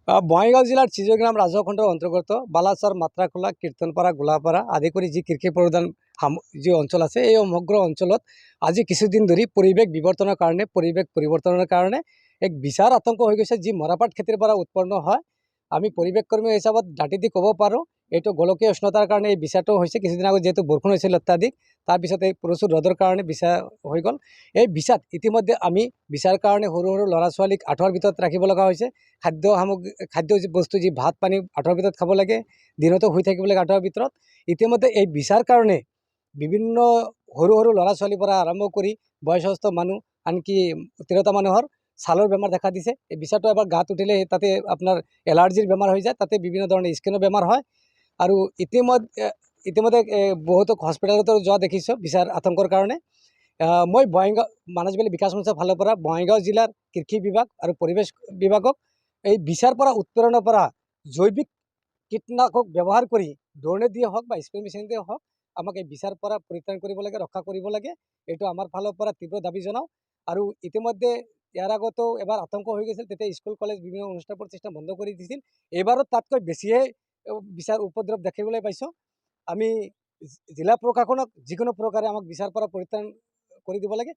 বঙাইগাঁও জিলাৰ চিজগ্ৰাম ৰাজহ খণ্ডৰ অন্তৰ্গত বালাচাৰ মাত্ৰাখোলা কীৰ্তনপাৰা গোলাপাৰা আদি কৰি যি কৃষি প্ৰধান যি অঞ্চল আছে এই সমগ্ৰ অঞ্চলত আজি কিছুদিন ধৰি পৰিৱেশ পৰিৱৰ্তনৰ কাৰণে এক বিশাল আতংক হৈ গৈছে। যি মৰাপাট খেতিৰ পৰা উৎপন্ন হয়, আমি পৰিৱেশ কৰ্মী হিচাপত দাঁতি দি ক'ব পাৰোঁ এইটো গোলকীয় উষ্ণতাৰ কাৰণে এই বিছাটো হৈছে। কিছুদিন আগত যিহেতু বৰষুণ হৈছিল অত্যাধিক, তাৰপিছত এই প্ৰচুৰ ৰ'দৰ কাৰণে বিছা হৈ গ'ল। এই বিছাত ইতিমধ্যে আমি বিছাৰ কাৰণে সৰু সৰু ল'ৰা ছোৱালীক আঁঠুৱাৰ ভিতৰত ৰাখিব লগা হৈছে। খাদ্য বস্তু যি ভাত পানী আঁঠুৱাৰ ভিতৰত খাব লাগে, দিনতো শুই থাকিব লাগে আঁঠুৱাৰ ভিতৰত। ইতিমধ্যে এই বিছাৰ কাৰণে বিভিন্ন সৰু সৰু ল'ৰা ছোৱালীৰ পৰা আৰম্ভ কৰি বয়সস্থ মানুহ, আনকি তিৰোতা মানুহৰ ছালৰ বেমাৰ দেখা দিছে। এই বিছাটো এবাৰ গাত উঠিলে তাতে আপোনাৰ এলাৰ্জিৰ বেমাৰ হৈ যায়, তাতে বিভিন্ন ধৰণৰ স্কিনৰ বেমাৰ হয়। আৰু ইতিমধ্যে বহুতক হস্পিটেলতো যোৱা দেখিছোঁ বিছাৰ আতংকৰ কাৰণে। মই বঙাইগাঁও মানস ভেলী বিকাশ মঞ্চৰ ফালৰ পৰা বঙাইগাঁও জিলাৰ কৃষি বিভাগ আৰু পৰিৱেশ বিভাগক এই বিছাৰ পৰা উৎপীড়নৰ পৰা জৈৱিক কীটনাশক ব্যৱহাৰ কৰি ড্ৰোনে দিয়ে হওক বা স্প্ৰে মেচিন দিয়ে হওক আমাক এই বিছাৰ পৰা পৰিত্ৰাণ কৰিব লাগে, ৰক্ষা কৰিব লাগে। এইটো আমাৰ ফালৰ পৰা তীব্ৰ দাবী জনাওঁ। আৰু ইতিমধ্যে ইয়াৰ আগতো এবাৰ আতংক হৈ গৈছিল, তেতিয়া স্কুল কলেজ বিভিন্ন অনুষ্ঠান প্ৰতিষ্ঠান বন্ধ কৰি দিছিল। এইবাৰো তাতকৈ বেছিহে বিছাৰ উপদ্ৰৱ দেখিবলৈ পাইছোঁ। আমি জিলা প্ৰশাসনক যিকোনো প্ৰকাৰে আমাক বিছাৰ পৰা পৰিত্ৰাণ কৰি দিব লাগে।